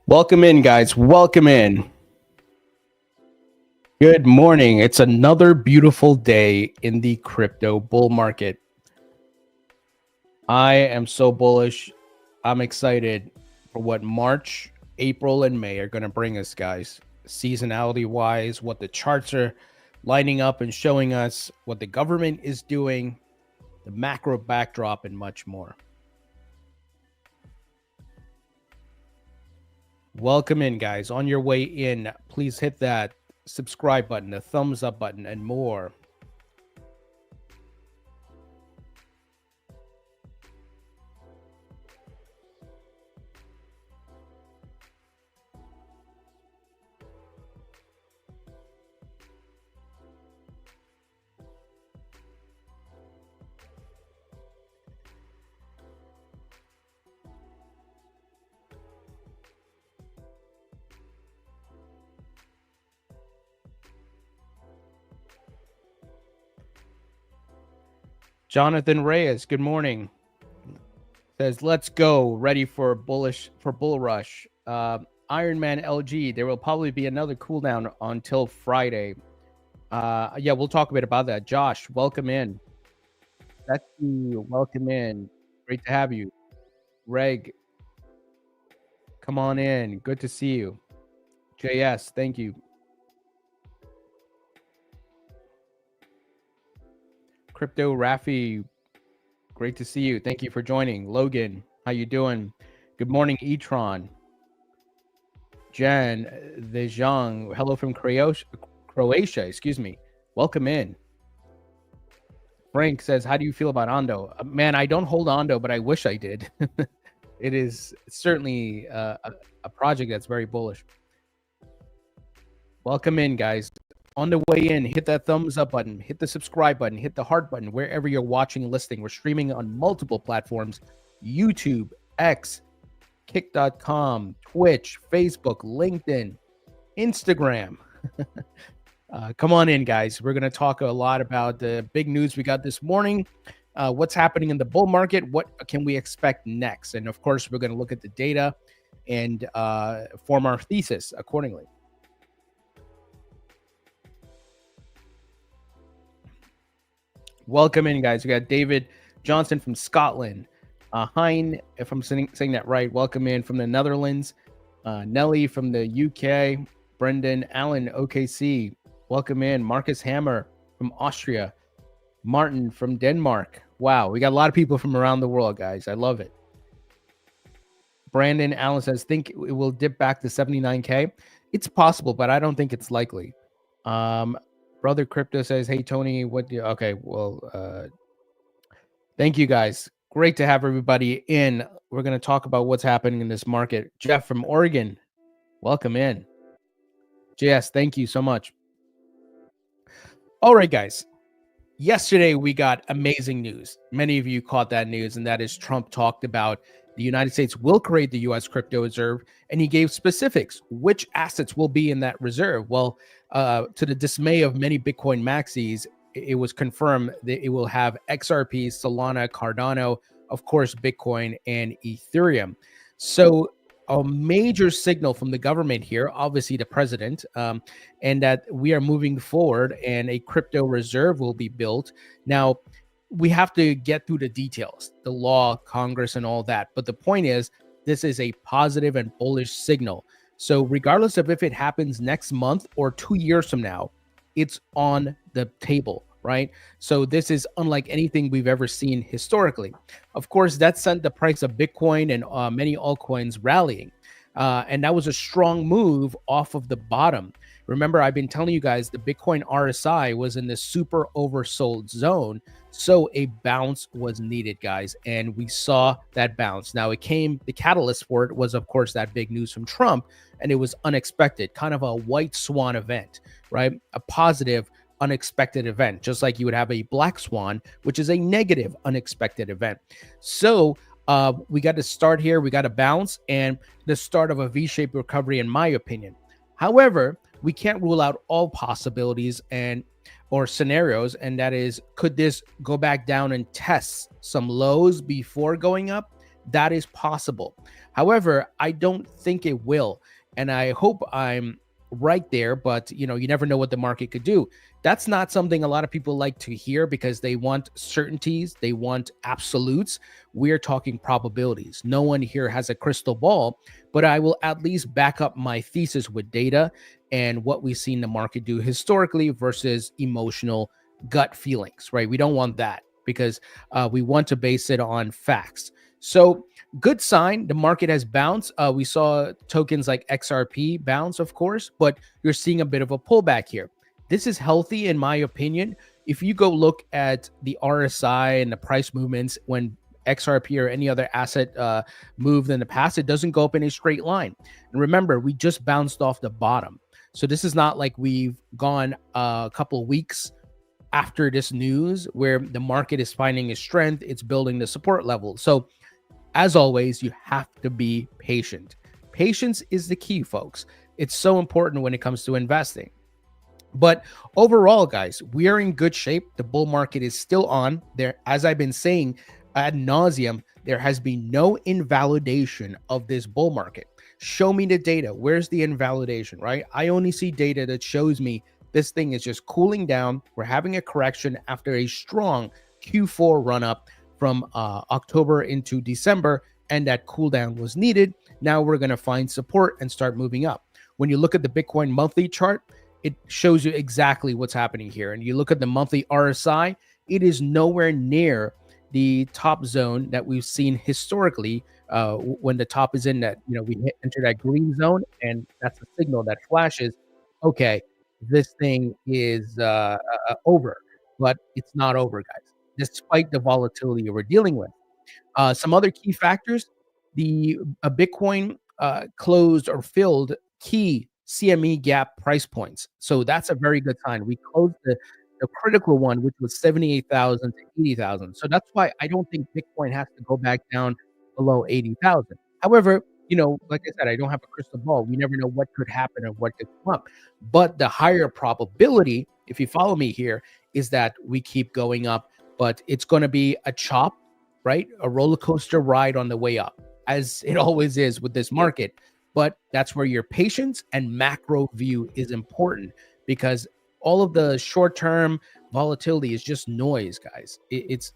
Welcome in, guys. Welcome in. Good morning. It's another beautiful day in the crypto bull market. I am so bullish. I'm excited for what March, April, and May are going to bring us, guys. Seasonality wise, what the charts are lining up and showing us, what the government is doing, the macro backdrop, and much more. Welcome in, guys. On your way in, please hit that subscribe button, the thumbs up button, and more. Jonathan Reyes, good morning. Says, let's go. Ready for bull rush. Ironman LG, there will probably be another cooldown until Friday. Yeah, we'll talk a bit about that. Josh, welcome in. Betsy, welcome in. Great to have you. Reg, come on in. Good to see you. JS, thank you. Crypto Rafi, great to see you. Thank you for joining. Logan, how you doing? Good morning, Etron. Jen, Vijang, hello from Croatia, excuse me. Welcome in. Frank says, how do you feel about Ondo? Man, I don't hold Ondo, but I wish I did. It is certainly a project that's very bullish. Welcome in, guys. On the way in, hit that thumbs up button, hit the subscribe button, hit the heart button, wherever you're watching and listening. We're streaming on multiple platforms, YouTube, X, Kick.com, Twitch, Facebook, LinkedIn, Instagram. Come on in, guys. We're going to talk a lot about the big news we got this morning, what's happening in the bull market, what can we expect next? And of course, we're going to look at the data and form our thesis accordingly. Welcome in, guys. We got David Johnson from Scotland. Hein, if I'm saying that right, welcome in from the Netherlands. Nelly from the UK. Brendan Allen, OKC. Welcome in. Marcus Hammer from Austria. Martin from Denmark. Wow, we got a lot of people from around the world, guys. I love it. Brandon Allen says, think it will dip back to 79K. It's possible, but I don't think it's likely. Brother Crypto says, hey, Tony, what do you... Okay, well, thank you, guys. Great to have everybody in. We're going to talk about what's happening in this market. Jeff from Oregon, welcome in. JS, thank you so much. All right, guys. Yesterday, we got amazing news. Many of you caught that news, and that is Trump talked about the United States will create the U.S. crypto reserve, and he gave specifics, which assets will be in that reserve. Well, to the dismay of many Bitcoin maxis, it was confirmed that it will have XRP, Solana, Cardano, of course, Bitcoin, and Ethereum. So a major signal from the government here, obviously the president, and that we are moving forward and a crypto reserve will be built. Now, we have to get through the details, the law, Congress, and all that. But the point is, this is a positive and bullish signal. So regardless of if it happens next month or 2 years from now, it's on the table, right? So this is unlike anything we've ever seen historically. Of course, that sent the price of Bitcoin and many altcoins rallying. And that was a strong move off of the bottom. Remember, I've been telling you guys the Bitcoin RSI was in this super oversold zone. So a bounce was needed, guys. And we saw that bounce. Now it came, the catalyst for it was, of course, that big news from Trump. And it was unexpected, kind of a white swan event, right? A positive, unexpected event, just like you would have a black swan, which is a negative, unexpected event. So we got to start here. We got to bounce and the start of a V-shaped recovery, in my opinion. However, we can't rule out all possibilities or scenarios, and that is, could this go back down and test some lows before going up? That is possible. However, I don't think it will. And I hope I'm right there, but you never know what the market could do. That's not something a lot of people like to hear because they want certainties, they want absolutes. We're talking probabilities. No one here has a crystal ball, but I will at least back up my thesis with data and what we've seen the market do historically versus emotional gut feelings, right? We don't want that because we want to base it on facts. So, good sign. The market has bounced. We saw tokens like XRP bounce, of course, but you're seeing a bit of a pullback here. This is healthy, in my opinion. If you go look at the RSI and the price movements when XRP or any other asset moved in the past, it doesn't go up in a straight line. And remember, we just bounced off the bottom. So this is not like we've gone a couple of weeks after this news where the market is finding its strength, it's building the support level. So as always, you have to be patient. Patience is the key, folks. It's so important when it comes to investing. But overall, guys, we are in good shape. The bull market is still on there. As I've been saying ad nauseum, there has been no invalidation of this bull market. Show me the data. Where's the invalidation, right? I only see data that shows me this thing is just cooling down. We're having a correction after a strong Q4 run up from October into December, and that cool down was needed. Now we're going to find support and start moving up. When you look at the Bitcoin monthly chart, it shows you exactly what's happening here. And you look at the monthly RSI, it is nowhere near the top zone that we've seen historically when the top is in that, we enter that green zone, and that's a signal that flashes, okay, this thing is over, but it's not over, guys, despite the volatility we're dealing with. Some other key factors, the Bitcoin closed or filled key CME gap price points. So that's a very good sign. We closed the critical one, which was 78,000 to 80,000. So that's why I don't think Bitcoin has to go back down below 80,000. However, like I said, I don't have a crystal ball. We never know what could happen and what could come up. But the higher probability, if you follow me here, is that we keep going up, but it's going to be a chop, right? A roller coaster ride on the way up, as it always is with this market. But that's where your patience and macro view is important, because all of the short-term volatility is just noise, guys. It's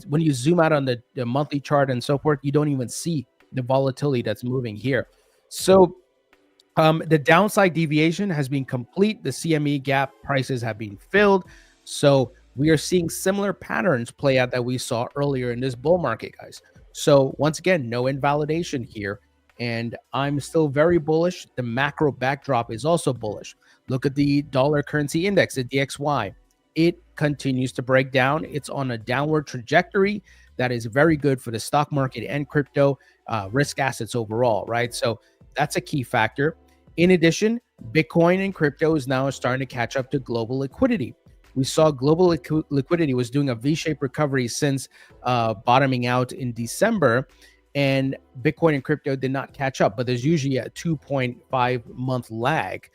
when you zoom out on the monthly chart and so forth, you don't even see the volatility that's moving here. So the downside deviation has been complete. The CME gap prices have been filled. So we are seeing similar patterns play out that we saw earlier in this bull market, guys. So once again, no invalidation here. And I'm still very bullish. The macro backdrop is also bullish. Look at the dollar currency index, the DXY. It continues to break down. It's on a downward trajectory that is very good for the stock market and crypto risk assets overall, right? So that's a key factor. In addition, Bitcoin and crypto is now starting to catch up to global liquidity. We saw global liquidity was doing a V-shaped recovery since bottoming out in December, and Bitcoin and crypto did not catch up, but there's usually a 2.5 month lag.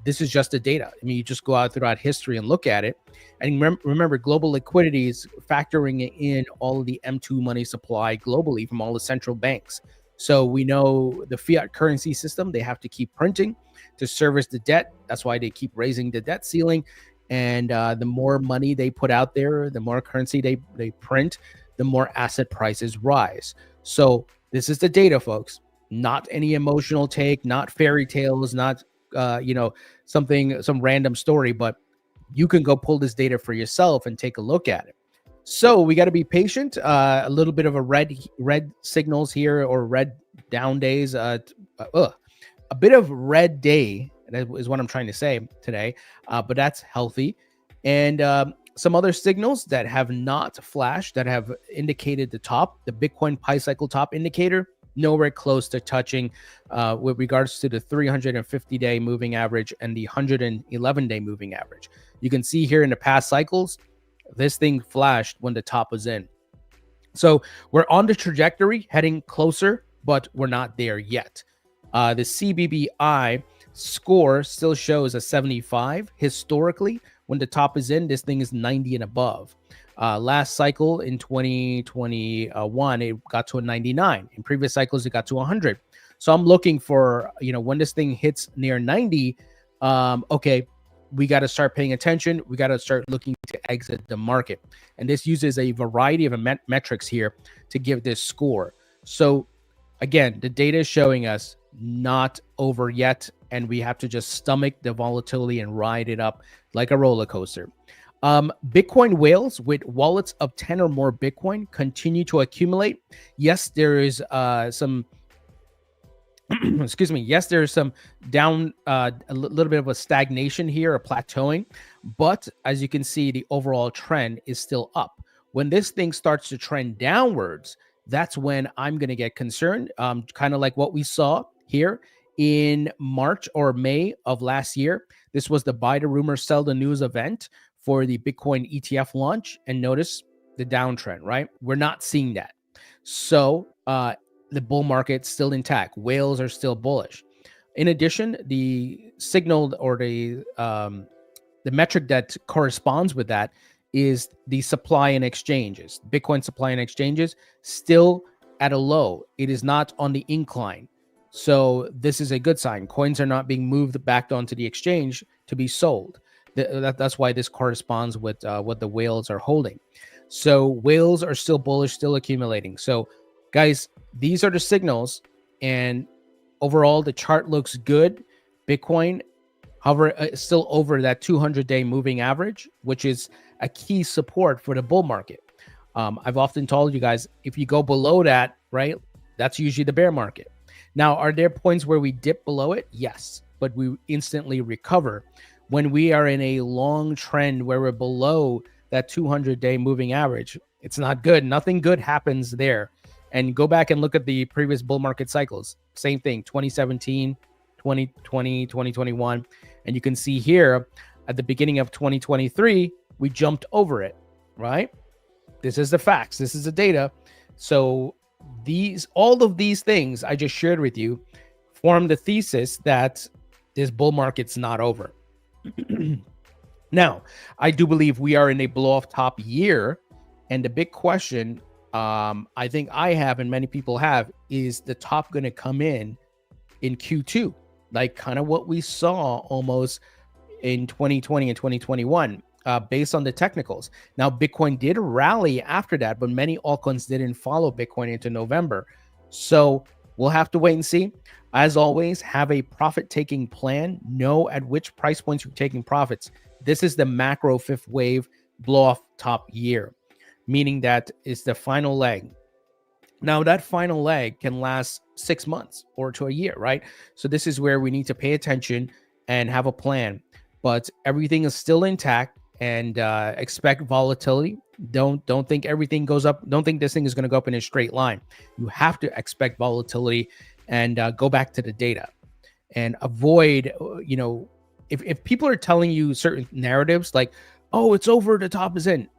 This is just the data. I mean, you just go out throughout history and look at it. And remember, global liquidity is factoring in all of the M2 money supply globally from all the central banks. So we know the fiat currency system, they have to keep printing to service the debt. That's why they keep raising the debt ceiling. And the more money they put out there, the more currency they print, the more asset prices rise. So this is the data, folks, not any emotional take, not fairy tales, not, some random story, but you can go pull this data for yourself and take a look at it. So we got to be patient. A little bit of a red signals here, or red down days. A bit of red day, that is what I'm trying to say today. But that's healthy. And some other signals that have not flashed, that have indicated the top, the Bitcoin Pi cycle top indicator, nowhere close to touching with regards to the 350-day moving average and the 111-day moving average. You can see here in the past cycles, this thing flashed when the top was in. So we're on the trajectory, heading closer, but we're not there yet. The CBBI score still shows a 75. Historically, when the top is in, this thing is 90 and above. Last cycle in 2021, it got to a 99. In previous cycles, it got to 100. So I'm looking for, when this thing hits near 90, okay, we got to start paying attention. We got to start looking to exit the market. And this uses a variety of metrics here to give this score. So again, the data is showing us not over yet, and we have to just stomach the volatility and ride it up like a roller coaster. Bitcoin whales with wallets of 10 or more Bitcoin continue to accumulate. Yes, there is some excuse me. Yes, there's some down, a little bit of a stagnation here, a plateauing, but as you can see, the overall trend is still up. When this thing starts to trend downwards, that's when I'm going to get concerned. Kind of like what we saw here in March or May of last year. This was the buy the rumor, sell the news event for the Bitcoin ETF launch. And notice the downtrend, right? We're not seeing that. So, the bull market's still intact. Whales are still bullish. In addition, the signal or the metric that corresponds with that is the supply and exchanges. Bitcoin supply and exchanges still at a low. It is not on the incline. So this is a good sign. Coins are not being moved back onto the exchange to be sold. That's why this corresponds with what the whales are holding. So whales are still bullish, still accumulating. So guys, these are the signals, and overall the chart looks good. Bitcoin, however, still over that 200-day moving average, which is a key support for the bull market. I've often told you guys, if you go below that, right, that's usually the bear market. Now, are there points where we dip below it? Yes, but we instantly recover. When we are in a long trend where we're below that 200-day moving average, it's not good. Nothing good happens there. And go back and look at the previous bull market cycles. Same thing, 2017, 2020, 2021. And you can see here at the beginning of 2023, we jumped over it, right? This is the facts. This is the data. So all of these things I just shared with you form the thesis that this bull market's not over. Now, I do believe we are in a blow-off top year. And the big question I think I have, and many people have, is the top going to come in Q2, like kind of what we saw almost in 2020 and 2021, based on the technicals. Now, Bitcoin did rally after that, but many altcoins didn't follow Bitcoin into November. So we'll have to wait and see. As always, have a profit-taking plan. Know at which price points you're taking profits. This is the macro fifth wave blow-off top year, meaning that it's the final leg. Now, that final leg can last 6 months or to a year, right? So this is where we need to pay attention and have a plan. But everything is still intact, and expect volatility. Don't think everything goes up. Don't think this thing is going to go up in a straight line. You have to expect volatility and go back to the data and avoid, if people are telling you certain narratives like, oh, it's over, the top is in,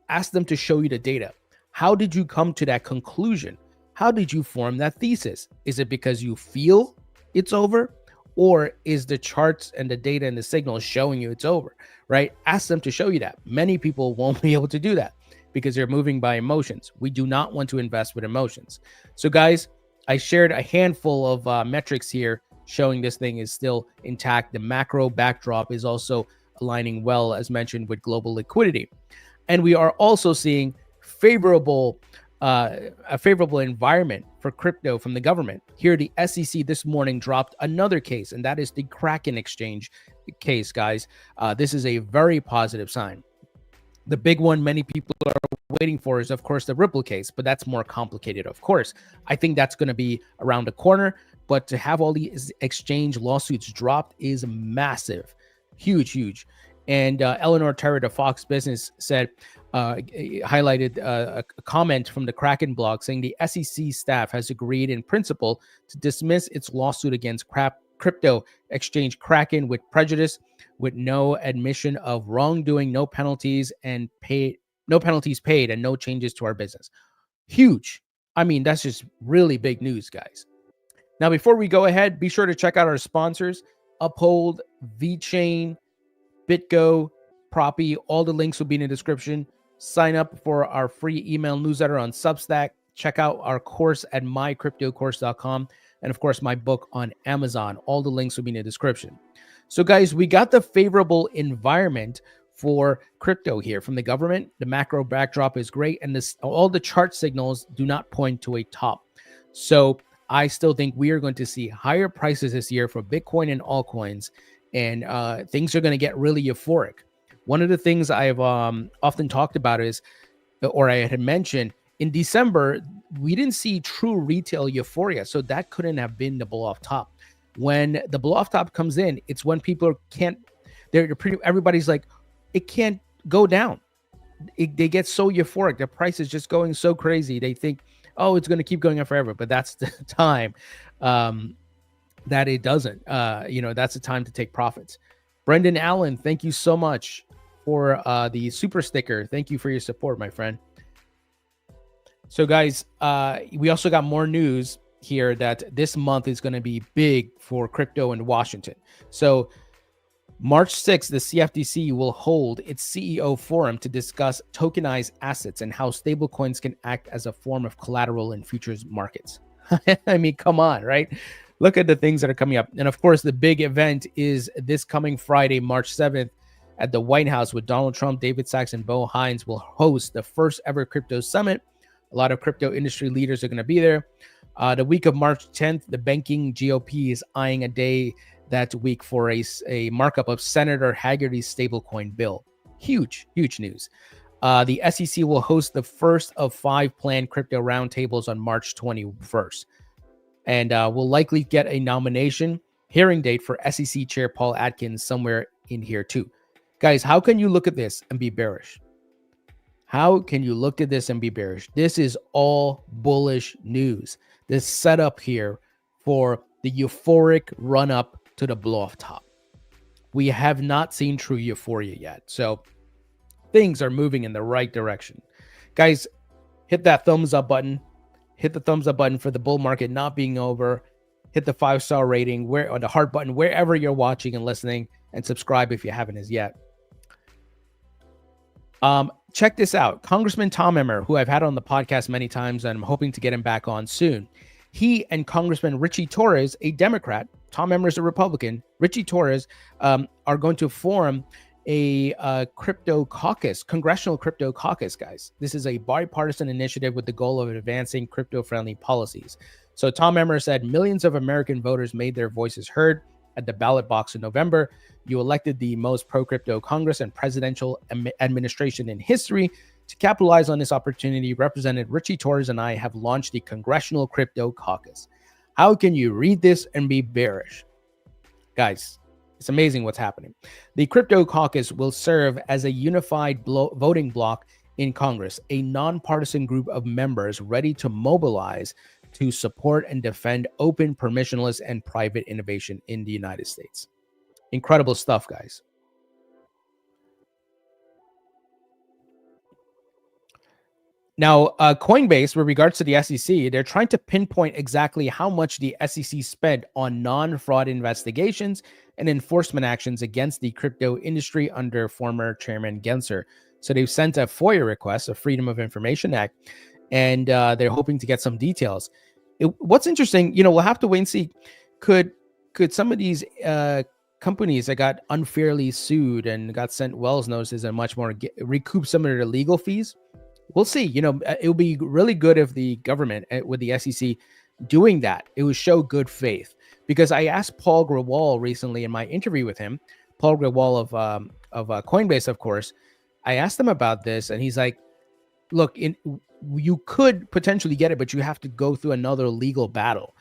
ask them to show you the data. How did you come to that conclusion? How did you form that thesis? Is it because you feel it's over, or is the charts and the data and the signals showing you it's over, right? Ask them to show you that. Many people won't be able to do that because they're moving by emotions. We do not want to invest with emotions. So guys, I shared a handful of metrics here showing this thing is still intact. The macro backdrop is also aligning well, as mentioned, with global liquidity. And we are also seeing a favorable environment for crypto from the government. Here, the SEC this morning dropped another case, and that is the Kraken exchange case, guys. This is a very positive sign. The big one many people are waiting for is, of course, the Ripple case, but that's more complicated, of course. I think that's going to be around the corner, but to have all these exchange lawsuits dropped is massive, huge. And Eleanor Terra, the Fox Business, highlighted a comment from the Kraken blog saying the SEC staff has agreed in principle to dismiss its lawsuit against crypto exchange Kraken with prejudice, with no admission of wrongdoing, no penalties paid, and no changes to our business. Huge. I mean, that's just really big news, guys. Now, before we go ahead, be sure to check out our sponsors: Uphold, VeChain, BitGo, Propy. All the links will be in the description. Sign up for our free email newsletter on Substack. Check out our course at mycryptocourse.com. And of course, my book on Amazon. All the links will be in the description. So guys, we got the favorable environment for crypto here from the government. The macro backdrop is great. And all the chart signals do not point to a top. So I still think we are going to see higher prices this year for Bitcoin and altcoins. And things are going to get really euphoric. One of the things I've often talked about is, or I had mentioned, in December, we didn't see true retail euphoria. So that couldn't have been the blow off top. When the blow off top comes in, it's when people everybody's like, it can't go down. They get so euphoric. The price is just going so crazy. They think, oh, it's going to keep going on forever. But that's the time that it doesn't. That's the time to take profits. Brendan Allen, thank you so much for the super sticker. Thank you for your support, my friend. So guys, we also got more news here that this month is going to be big for crypto in Washington. So March 6th, the CFTC will hold its CEO forum to discuss tokenized assets and how stablecoins can act as a form of collateral in futures markets. I mean, come on, right? Look at the things that are coming up. And of course, the big event is this coming Friday, March 7th, at the White House, with Donald Trump, David Sachs, and Bo Hines will host the first ever crypto summit. A lot of crypto industry leaders are going to be there. The week of March 10th, the banking GOP is eyeing a day that week for a markup of Senator Hagerty's stablecoin bill. Huge, huge news. The SEC will host the first of 5 planned crypto roundtables on March 21st. And we'll likely get a nomination hearing date for SEC Chair Paul Atkins somewhere in here too. Guys, how can you look at this and be bearish? How can you look at this and be bearish? This is all bullish news. This setup here for the euphoric run up to the blow off top. We have not seen true euphoria yet. So things are moving in the right direction. Guys, hit that thumbs up button. Hit the thumbs up button for the bull market not being over. Hit the 5-star rating or the heart button wherever you're watching and listening, and subscribe if you haven't as yet. Check this out. Congressman Tom Emmer, who I've had on the podcast many times, and I'm hoping to get him back on soon. He and Congressman Richie Torres, a Democrat, Tom Emmer is a Republican, Richie Torres, are going to form a crypto caucus, Congressional Crypto Caucus, guys. This is a bipartisan initiative with the goal of advancing crypto-friendly policies. So Tom Emmer said millions of American voters made their voices heard at the ballot box in November. You elected the most pro-crypto Congress and presidential administration in history. To capitalize on this opportunity, Representative Richie Torres and I have launched the Congressional Crypto Caucus. How can you read this and be bearish? Guys, it's amazing what's happening. The Crypto Caucus will serve as a unified voting bloc in Congress, a nonpartisan group of members ready to mobilize to support and defend open, permissionless, and private innovation in the United States. Incredible stuff, guys. Now, Coinbase, with regards to the SEC, they're trying to pinpoint exactly how much the SEC spent on non-fraud investigations and enforcement actions against the crypto industry under former Chairman Gensler. So they've sent a FOIA request, a Freedom of Information Act, and they're hoping to get some details. What's interesting, we'll have to wait and see. Could some of these companies that got unfairly sued and got sent Wells notices and much more recoup some of their legal fees? We'll see. It would be really good if the government with the SEC doing that, it would show good faith. Because I asked Paul Grewal recently in my interview with him, Paul Grewal of Coinbase, of course. I asked him about this, and he's like, look, you could potentially get it, but you have to go through another legal battle.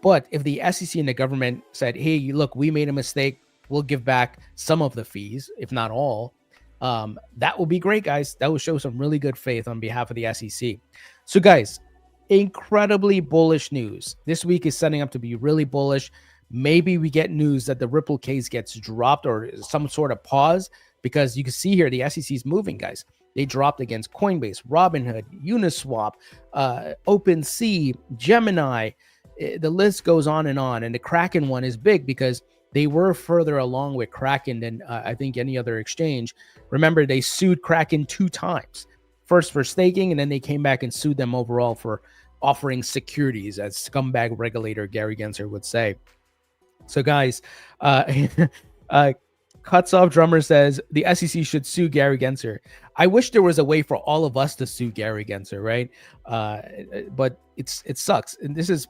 But if the SEC and the government said, hey, look, we made a mistake, we'll give back some of the fees, if not all, that will be great, guys. That will show some really good faith on behalf of the SEC. So, guys, incredibly bullish news. This week is setting up to be really bullish. Maybe we get news that the Ripple case gets dropped or some sort of pause, because you can see here the SEC is moving, guys. They dropped against Coinbase, Robinhood, Uniswap, OpenSea, Gemini. The list goes on. And the Kraken one is big because they were further along with Kraken than I think any other exchange. Remember, they sued Kraken 2 times. first for staking, and then they came back and sued them overall for offering securities, as scumbag regulator Gary Gensler would say. So guys, Cuts Off Drummer says the SEC should sue Gary Gensler. I wish there was a way for all of us to sue Gary Gensler, right? But it sucks, and this is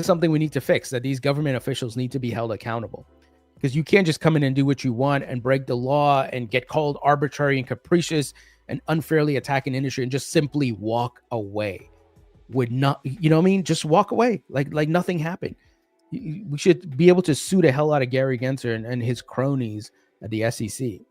something we need to fix. That these government officials need to be held accountable, because you can't just come in and do what you want and break the law and get called arbitrary and capricious and unfairly attack an industry and just simply walk away. Would not, you know what I mean? Just walk away like nothing happened. We should be able to sue the hell out of Gary Gensler and his cronies at the SEC.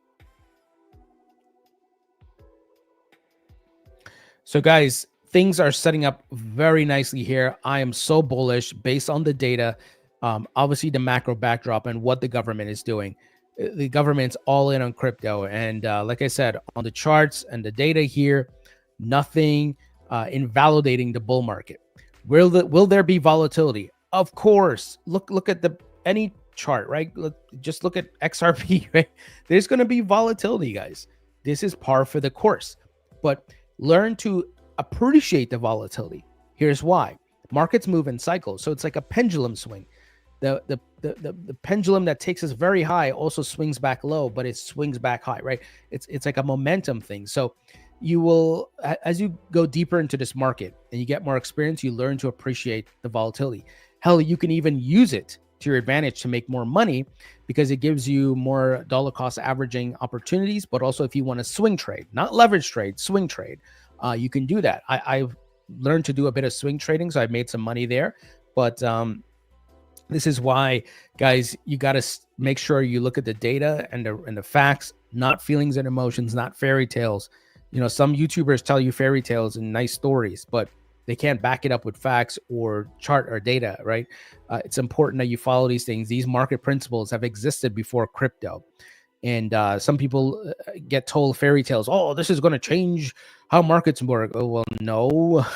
So guys, things are setting up very nicely here. I am so bullish based on the data, obviously the macro backdrop and what the government is doing. The government's all in on crypto. And like I said, on the charts and the data here, nothing invalidating the bull market. Will there be volatility? Of course. Look at any chart, right? Just look at XRP, right? There's going to be volatility, guys. This is par for the course. But learn to appreciate the volatility. Here's why. Markets move in cycles, so it's like a pendulum swing. The pendulum that takes us very high also swings back low, but it swings back high, right? It's like a momentum thing. So you will, as you go deeper into this market and you get more experience, you learn to appreciate the volatility. Hell, you can even use it to your advantage to make more money, because it gives you more dollar cost averaging opportunities. But also, if you want to swing trade, not leverage trade, swing trade, you can do that. I've learned to do a bit of swing trading, so I've made some money there. But this is why, guys, you got to make sure you look at the data and the facts, not feelings and emotions, not fairy tales. You know, some YouTubers tell you fairy tales and nice stories, but they can't back it up with facts or chart or data, right? It's important that you follow these things. These market principles have existed before crypto. And some people get told fairy tales. Oh, this is going to change how markets work. Oh, well, no.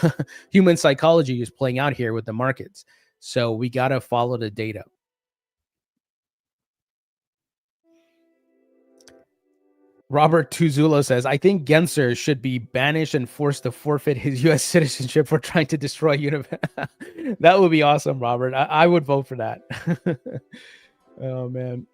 Human psychology is playing out here with the markets. So we got to follow the data. Robert Tuzulo says, I think Gensler should be banished and forced to forfeit his U.S. citizenship for trying to destroy Univ. That would be awesome, Robert. I would vote for that. Oh, man.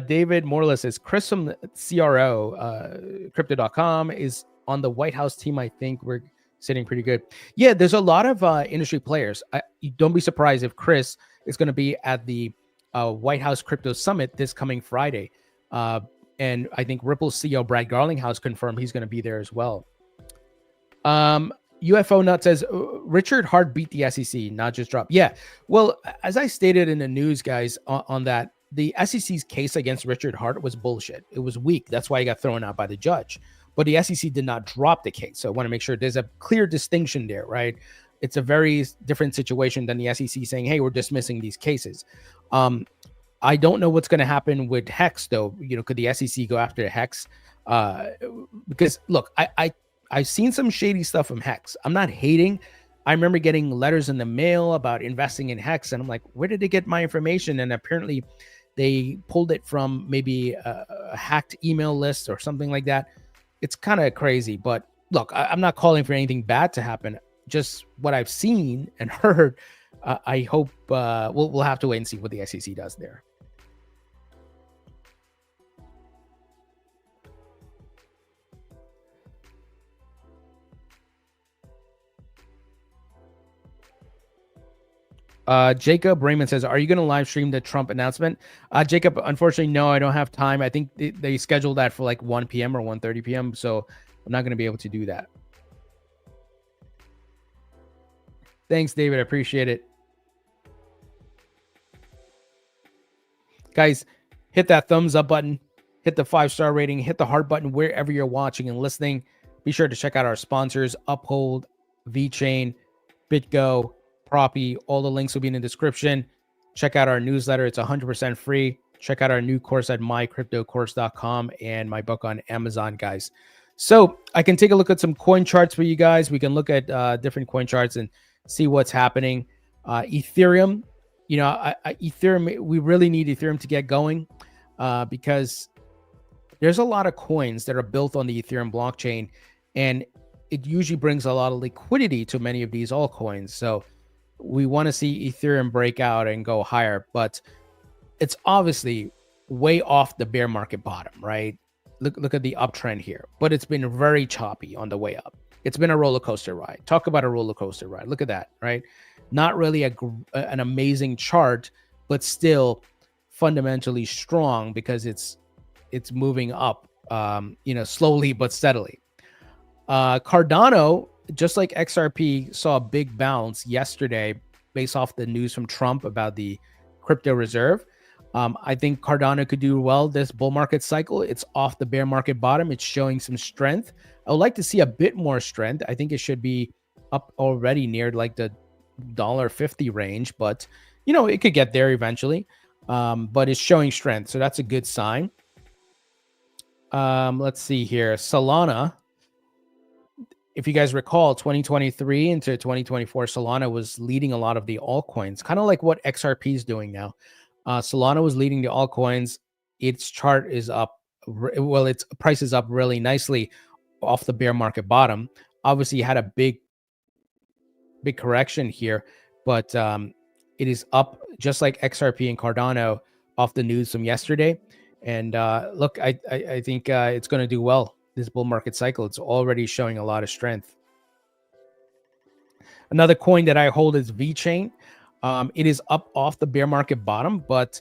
David Morley says, Chris from CRO, crypto.com, is on the White House team. I think we're sitting pretty good. Yeah, there's a lot of industry players. You don't be surprised if Chris is going to be at the White House Crypto Summit this coming Friday. And I think Ripple CEO Brad Garlinghouse confirmed he's going to be there as well. UFO Nut says, Richard Hart beat the SEC, not just drop. Yeah, well, as I stated in the news, guys, on that, the SEC's case against Richard Hart was bullshit. It was weak. That's why he got thrown out by the judge. But the SEC did not drop the case. So I want to make sure there's a clear distinction there, right? It's a very different situation than the SEC saying, hey, we're dismissing these cases. I don't know what's going to happen with Hex, though. You know, could the SEC go after Hex? Because look, I've seen some shady stuff from Hex. I'm not hating. I remember getting letters in the mail about investing in Hex, and I'm like, where did they get my information? And apparently, they pulled it from maybe a hacked email list or something like that. It's kind of crazy. But look, I'm not calling for anything bad to happen. Just what I've seen and heard. I hope we'll have to wait and see what the SEC does there. Jacob Raymond says, are you going to live stream the Trump announcement? Jacob, unfortunately, no, I don't have time. I think they scheduled that for like 1 p.m. or 1:30 p.m. So I'm not going to be able to do that. Thanks, David. I appreciate it. Guys, hit that thumbs up button, hit the 5-star rating, hit the heart button wherever you're watching and listening. Be sure to check out our sponsors, Uphold, VeChain, BitGo, Proppy. All the links will be in the description. Check out our newsletter. It's 100% free. Check out our new course at mycryptocourse.com and my book on Amazon, guys. So I can take a look at some coin charts for you guys. We can look at different coin charts and see what's happening. Ethereum, you know, Ethereum, we really need Ethereum to get going because there's a lot of coins that are built on the Ethereum blockchain. and it usually brings a lot of liquidity to many of these altcoins. So we want to see Ethereum break out and go higher, but it's obviously way off the bear market bottom, right? Look at the uptrend here, but it's been very choppy on the way up. It's been a roller coaster ride. Talk about a roller coaster ride. Look at that, right? Not really an amazing chart, but still fundamentally strong because it's moving up, slowly but steadily. Cardano, just like XRP, saw a big bounce yesterday based off the news from Trump about the crypto reserve. I think Cardano could do well this bull market cycle. It's off the bear market bottom. It's showing some strength. I would like to see a bit more strength. I think it should be up already near like the $1.50 range, but it could get there eventually. But it's showing strength, so that's a good sign. Let's see here. Solana. If you guys recall, 2023 into 2024, Solana was leading a lot of the altcoins, kind of like what XRP is doing now. Solana was leading the altcoins. Its chart is up. Well, its price is up really nicely off the bear market bottom. Obviously, had a big correction here, but it is up just like XRP and Cardano off the news from yesterday. And look, I think it's going to do well this bull market cycle. It's already showing a lot of strength. Another coin that I hold is VeChain. It is up off the bear market bottom, but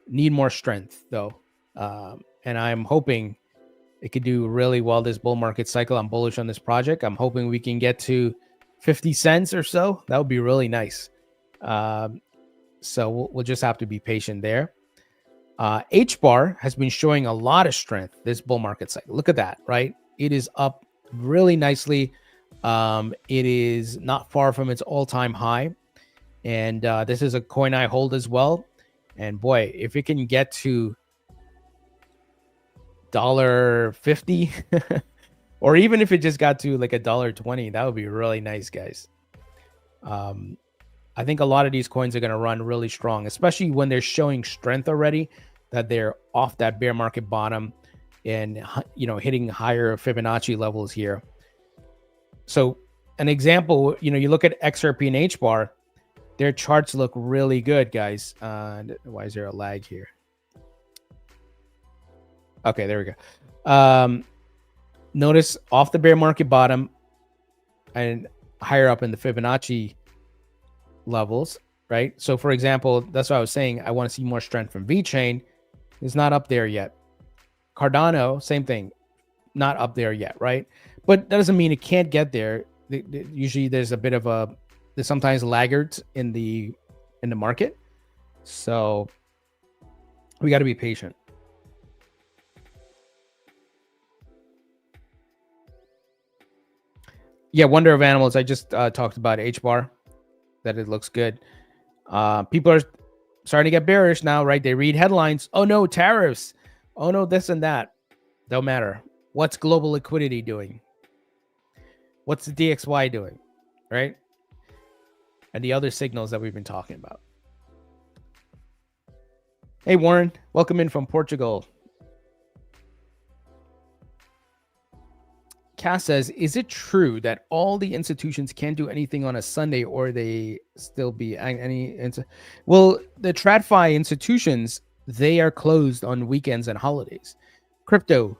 need more strength though. And I'm hoping it could do really well this bull market cycle. I'm bullish on this project. I'm hoping we can get to 50 cents or so. That would be really nice. So we'll just have to be patient there. HBAR has been showing a lot of strength this bull market cycle. Look at that, right? It is up really nicely. It is not far from its all-time high. And this is a coin I hold as well. And boy, if it can get to $1.50 or even if it just got to like $1.20, that would be really nice, guys. I think a lot of these coins are going to run really strong, especially when they're showing strength already, that they're off that bear market bottom and hitting higher Fibonacci levels here. So an example, you look at XRP and HBAR, their charts look really good, guys. Why is there a lag here? Okay, there we go. Notice off the bear market bottom and higher up in the Fibonacci levels, right? So for example, that's what I was saying. I want to see more strength from VeChain. It's not up there yet. Cardano, same thing, not up there yet, right? But that doesn't mean it can't get there. Usually there's a bit of there's sometimes laggards in the market. So we got to be patient. Yeah, Wonder of Animals. I just talked about HBAR, that it looks good. People are starting to get bearish now, right? They read headlines. Oh no, tariffs. Oh no, this and that. Don't matter. What's global liquidity doing? What's the DXY doing, right? And the other signals that we've been talking about. Hey, Warren, welcome in from Portugal. Cass says, is it true that all the institutions can't do anything on a Sunday, or they still be any? Well, the TradFi institutions, they are closed on weekends and holidays. Crypto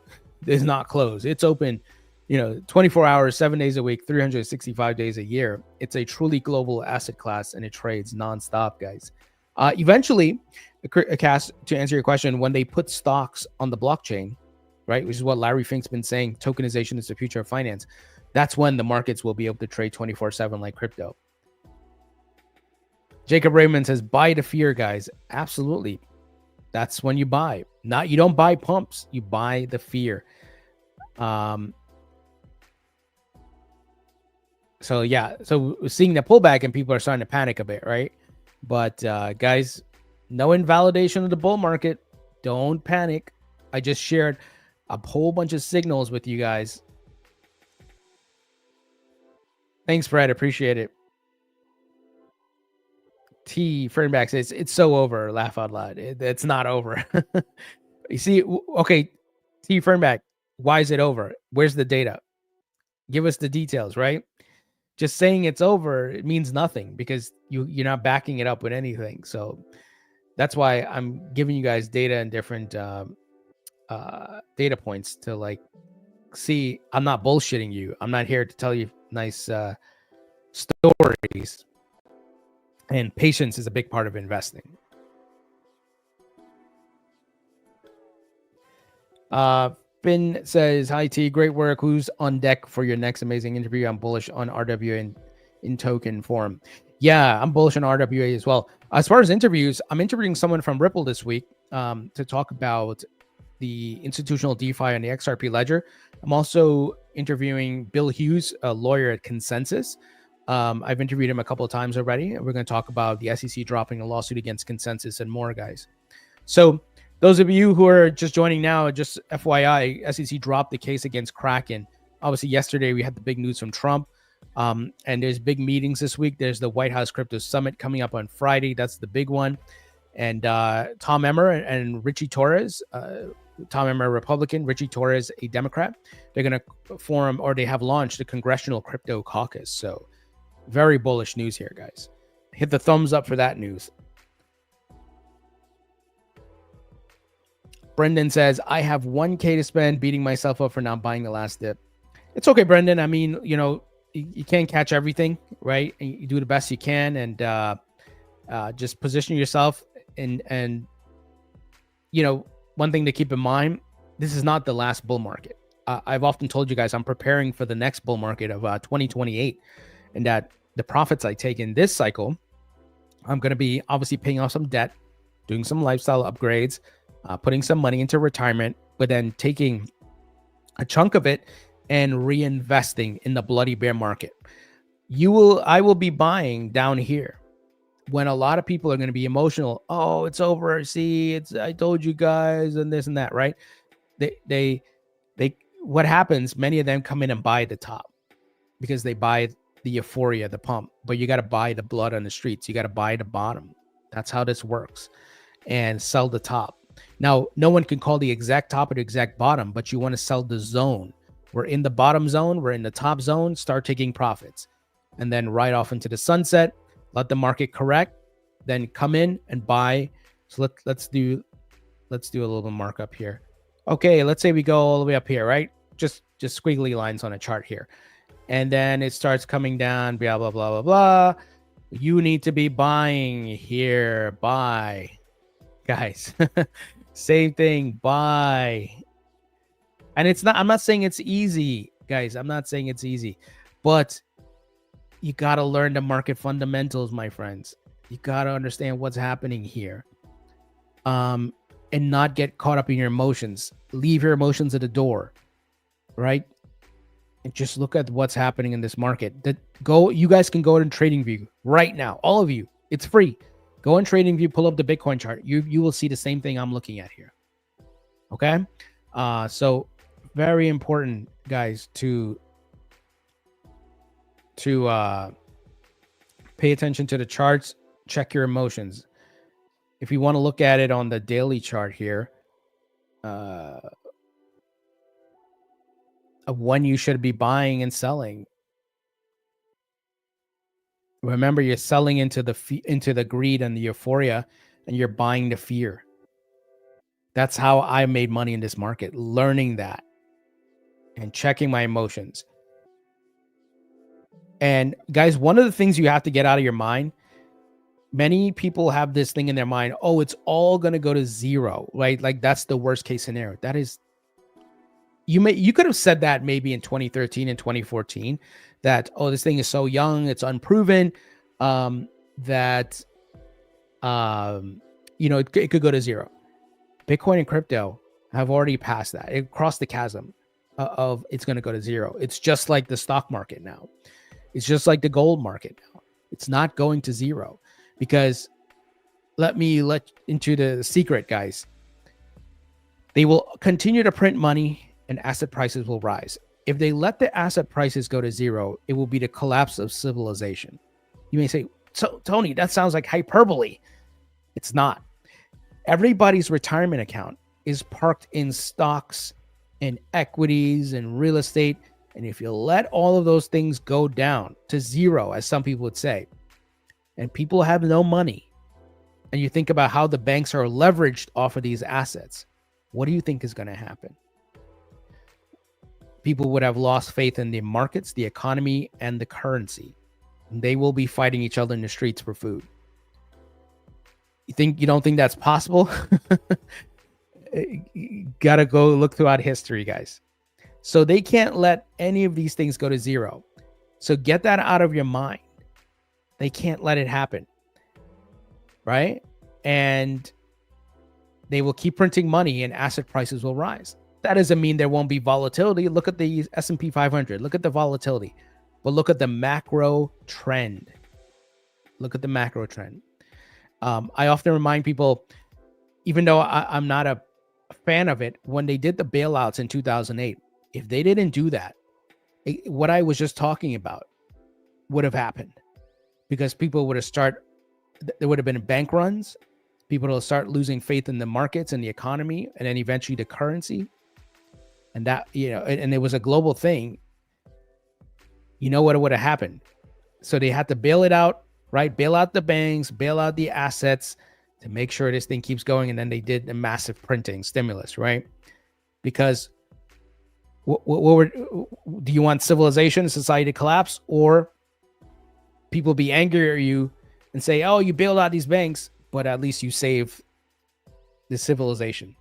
is not closed. It's open, 24 hours, 7 days a week, 365 days a year. It's a truly global asset class, and it trades nonstop, guys. Eventually, Cass, to answer your question, when they put stocks on the blockchain, right, which is what Larry Fink's been saying, tokenization is the future of finance, that's when the markets will be able to trade 24/7 like crypto. Jacob Raymond says, buy the fear, guys. Absolutely. That's when you buy. You don't buy pumps, you buy the fear. So yeah, so we're seeing the pullback and people are starting to panic a bit, right? But guys, no invalidation of the bull market. Don't panic. I just shared a whole bunch of signals with you guys. Thanks, Fred. Appreciate it. T Fernback says, it's so over. Laugh out loud. It's not over. You see, okay, T Fernback, why is it over? Where's the data? Give us the details, right? Just saying it's over, it means nothing because you're not backing it up with anything. So that's why I'm giving you guys data and different data points to like see. I'm not bullshitting you. I'm not here to tell you nice stories. And patience is a big part of investing. Finn says, hi T, great work. Who's on deck for your next amazing interview? I'm bullish on RWA in token form. Yeah, I'm bullish on RWA as well. As far as interviews, I'm interviewing someone from Ripple this week to talk about the institutional DeFi and the XRP ledger. I'm also interviewing Bill Hughes, a lawyer at Consensus. I've interviewed him a couple of times already. We're going to talk about the SEC dropping a lawsuit against Consensus and more, guys. So those of you who are just joining now, just FYI, SEC dropped the case against Kraken. Obviously, yesterday we had the big news from Trump, and there's big meetings this week. There's the White House Crypto Summit coming up on Friday. That's the big one. And Tom Emmer and Richie Torres, Tom Emmer, Republican, Richie Torres, a Democrat, they're going to form, or they have launched, the Congressional Crypto Caucus. So very bullish news here, guys. Hit the thumbs up for that news. Brendan says, I have 1K to spend, beating myself up for not buying the last dip. It's okay, Brendan. I mean, you can't catch everything, right? You do the best you can, and just position yourself. And one thing to keep in mind, this is not the last bull market. I've often told you guys I'm preparing for the next bull market of 2028, and that the profits I take in this cycle, I'm going to be obviously paying off some debt, doing some lifestyle upgrades, putting some money into retirement, but then taking a chunk of it and reinvesting in the bloody bear market. I will be buying down here when a lot of people are going to be emotional. Oh, it's over. See, I told you guys, and this and that, right? They what happens? Many of them come in and buy the top because they buy the euphoria, the pump, but you got to buy the blood on the streets. You got to buy the bottom. That's how this works, and sell the top. Now, no one can call the exact top or the exact bottom, but you want to sell the zone. We're in the bottom zone. We're in the top zone. Start taking profits, and then ride off into the sunset. Let the market correct, then come in and buy. So let's do a little bit markup here. Okay, let's say we go all the way up here, right? Just squiggly lines on a chart here, and then it starts coming down. Blah blah blah blah blah. You need to be buying here. Buy. Guys, same thing, buy. And I'm not saying it's easy, guys. I'm not saying it's easy, but you got to learn the market fundamentals, my friends. You got to understand what's happening here, and not get caught up in your emotions. Leave your emotions at the door, right? And just look at what's happening in this market. You guys can go to TradingView right now, all of you. It's free. Go on TradingView, pull up the Bitcoin chart. You will see the same thing I'm looking at here. Okay? So very important, guys, to pay attention to the charts, check your emotions. If you want to look at it on the daily chart here, of when you should be buying and selling. Remember, you're selling into the greed and the euphoria, and you're buying the fear. That's how I made money in this market, learning that and checking my emotions. And guys, one of the things you have to get out of your mind, many people have this thing in their mind, oh, it's all going to go to zero, right? Like that's the worst case scenario. That is, you could have said that maybe in 2013 and 2014, that, oh, this thing is so young, it's unproven, that, it could go to zero. Bitcoin and crypto have already passed that. It crossed the chasm of it's going to go to zero. It's just like the stock market now. It's just like the gold market now. It's not going to zero because let into the secret, guys. They will continue to print money and asset prices will rise. If they let the asset prices go to zero, it will be the collapse of civilization. You may say, so Tony, that sounds like hyperbole. It's not. Everybody's retirement account is parked in stocks and equities and real estate, And if you let all of those things go down to zero, as some people would say, and people have no money, and you think about how the banks are leveraged off of these assets, what do you think is going to happen? People would have lost faith in the markets, the economy, and the currency. They will be fighting each other in the streets for food. You don't think that's possible? You gotta go look throughout history, guys. So they can't let any of these things go to zero. So get that out of your mind. They can't let it happen, right? And they will keep printing money and asset prices will rise. That doesn't mean there won't be volatility. Look at the S&P 500. Look at the volatility. But look at the macro trend. Look at the macro trend. I often remind people, even though I'm not a fan of it, when they did the bailouts in 2008, if they didn't do that, what I was just talking about would have happened, because people would have there would have been bank runs. People will start losing faith in the markets and the economy, and then eventually the currency. And that, and it was a global thing. You know what would have happened? So they had to bail it out, right? Bail out the banks, bail out the assets to make sure this thing keeps going. And then they did the massive printing stimulus, right? Because do you want civilization, society to collapse, or people be angry at you and say, oh, you bailed out these banks, but at least you save the civilization?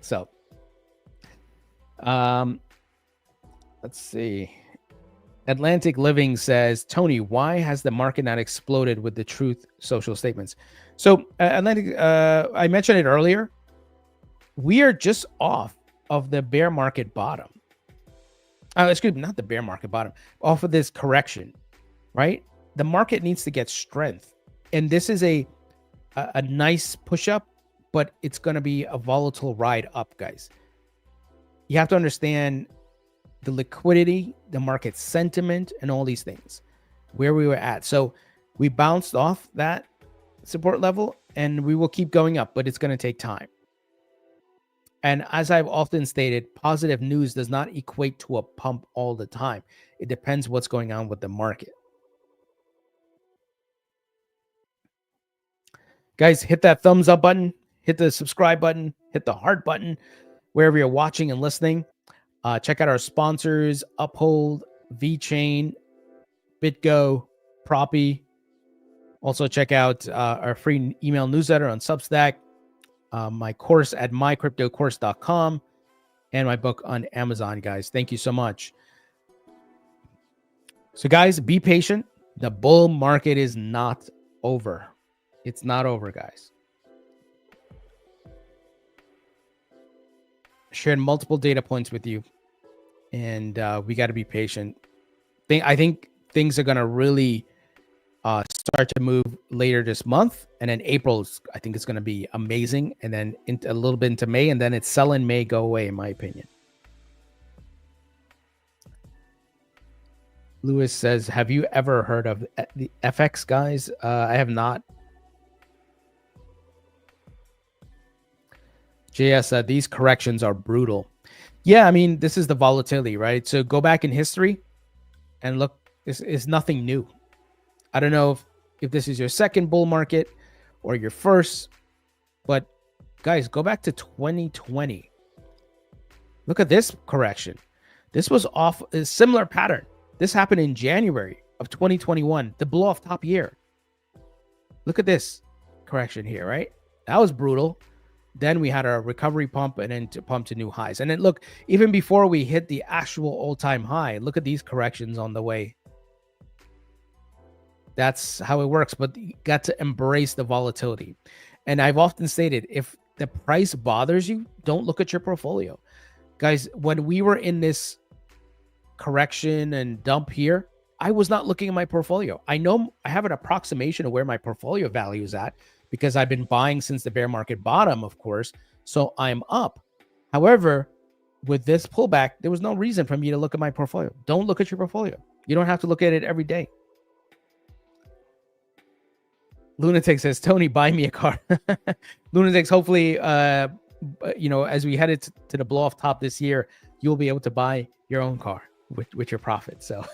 So, let's see. Atlantic Living says, Tony, why has the market not exploded with the Truth Social statements? So, Atlantic, I mentioned it earlier. We are just off of the bear market bottom. Excuse me, not the bear market bottom, off of this correction, right? The market needs to get strength. And this is a nice push up, but it's going to be a volatile ride up, guys. You have to understand the liquidity, the market sentiment, and all these things, where we were at. So we bounced off that support level and we will keep going up, but it's going to take time. And as I've often stated, positive news does not equate to a pump all the time. It depends what's going on with the market. Guys, hit that thumbs up button, hit the subscribe button, hit the heart button, wherever you're watching and listening. Check out our sponsors, Uphold, VeChain, BitGo, Proppy. Also check out our free email newsletter on Substack, my course at mycryptocourse.com, and my book on Amazon, guys. Thank you so much. So, guys, be patient. The bull market is not over. It's not over, guys. Shared multiple data points with you, and we got to be patient. I think things are going to really start to move later this month, and then April's, I think it's going to be amazing, and then a little bit into May, and then it's sell in May, go away, in my opinion. Lewis says, have you ever heard of the FX guys? I have not. JS, these corrections are brutal. Yeah, I mean, this is the volatility, right? So go back in history and look, this is nothing new. I don't know if this is your second bull market or your first, but guys, go back to 2020. Look at this correction. This was off a similar pattern. This happened in January of 2021, the blow off top year. Look at this correction here, right? That was brutal. Then we had a recovery pump and then to pump to new highs. And then look, even before we hit the actual all-time high, look at these corrections on the way. That's how it works, but you got to embrace the volatility. And I've often stated, if the price bothers you, don't look at your portfolio. Guys, when we were in this correction and dump here, I was not looking at my portfolio. I know I have an approximation of where my portfolio value is at, because I've been buying since the bear market bottom, of course. So I'm up. However, with this pullback, there was no reason for me to look at my portfolio. Don't look at your portfolio. You don't have to look at it every day. Lunatic says, Tony, buy me a car. Lunatics, hopefully, as we headed to the blow off top this year, you'll be able to buy your own car. with your profit. So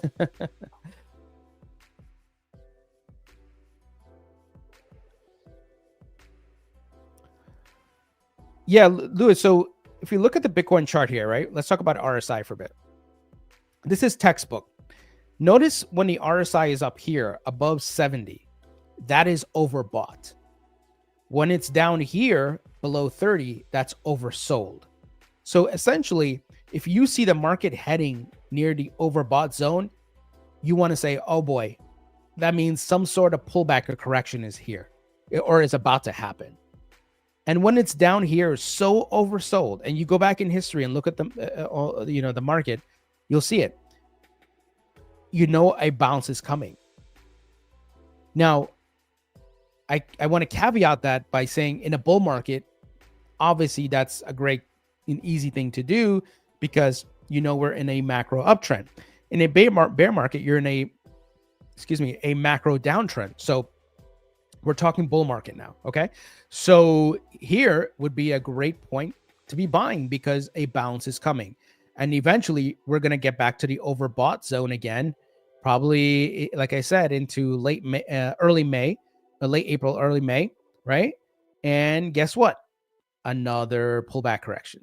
yeah, Louis. So if you look at the Bitcoin chart here, right? Let's talk about RSI for a bit. This is textbook. Notice when the RSI is up here above 70, that is overbought. When it's down here below 30, that's oversold. So essentially, if you see the market heading near the overbought zone, you want to say, oh boy, that means some sort of pullback or correction is here or is about to happen. And when it's down here, so oversold, and you go back in history and look at the, the market, you'll see it. You know a bounce is coming. Now, I want to caveat that by saying in a bull market, obviously that's a great and easy thing to do because we're in a macro uptrend. In a bear market, you're in a macro downtrend. So we're talking bull market now, okay? So here would be a great point to be buying because a bounce is coming. And eventually we're going to get back to the overbought zone again, probably, like I said, into late April, early May, right? And guess what? Another pullback correction.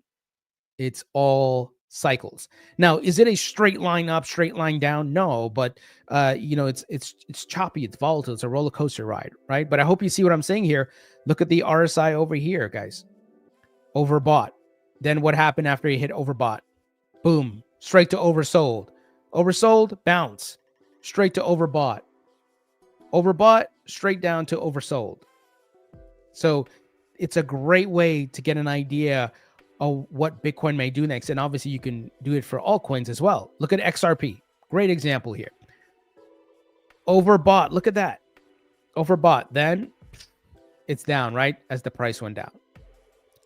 It's all cycles. Now, is it a straight line up, straight line down? No, but it's choppy, it's volatile, it's a roller coaster ride, right? But I hope you see what I'm saying here. Look at the RSI over here, guys. Overbought. Then what happened after you hit overbought? Boom, straight to oversold. Oversold, bounce, straight to overbought. Overbought, straight down to oversold. So it's a great way to get an idea of what Bitcoin may do next. And obviously you can do it for altcoins as well. Look at XRP. Great example here. Overbought. Look at that. Overbought. Then it's down, right? As the price went down.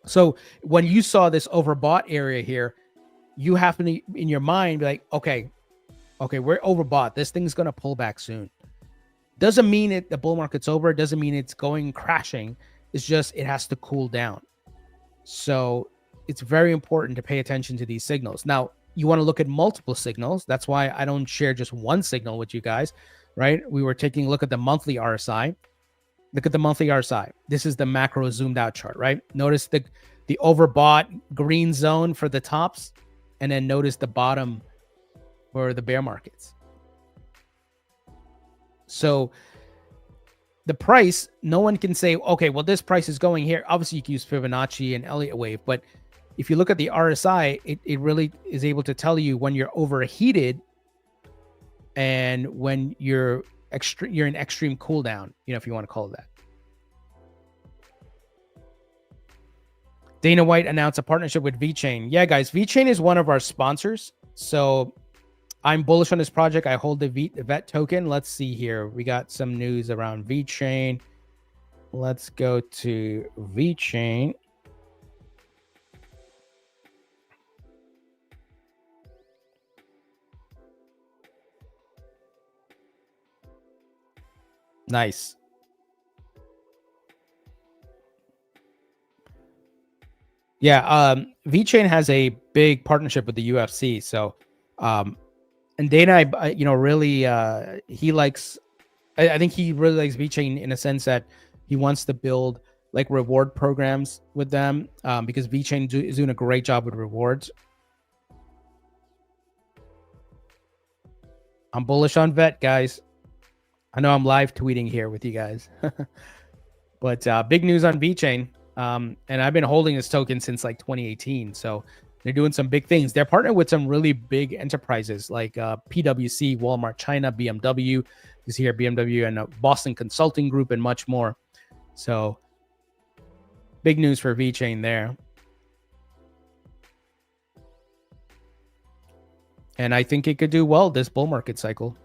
So when you saw this overbought area here, you have to, in your mind, be like, okay, we're overbought. This thing's going to pull back soon. Doesn't mean the bull market's over. It doesn't mean it's going crashing. It's just it has to cool down. So it's very important to pay attention to these signals. Now, you want to look at multiple signals. That's why I don't share just one signal with you guys, right? We were taking a look at the monthly RSI. Look at the monthly RSI. This is the macro zoomed out chart, right? Notice the overbought green zone for the tops, and then notice the bottom for the bear markets. So the price, no one can say, okay, well, this price is going here. Obviously, you can use Fibonacci and Elliott wave, but if you look at the RSI, it really is able to tell you when you're overheated and when you're in extreme cool down, if you want to call it that. Dana White announced a partnership with VeChain. Yeah, guys, VeChain is one of our sponsors. So I'm bullish on this project. I hold the VET token. Let's see here. We got some news around VeChain. Let's go to VeChain. Nice. Yeah, VeChain has a big partnership with the UFC. So, and Dana, really, he likes. I think he really likes VeChain in a sense that he wants to build like reward programs with them because VeChain is doing a great job with rewards. I'm bullish on VET, guys. I know I'm live tweeting here with you guys, but big news on VeChain. And I've been holding this token since like 2018. So they're doing some big things. They're partnered with some really big enterprises like PwC, Walmart China, BMW. You see here BMW and Boston Consulting Group and much more. So big news for VeChain there. And I think it could do well this bull market cycle.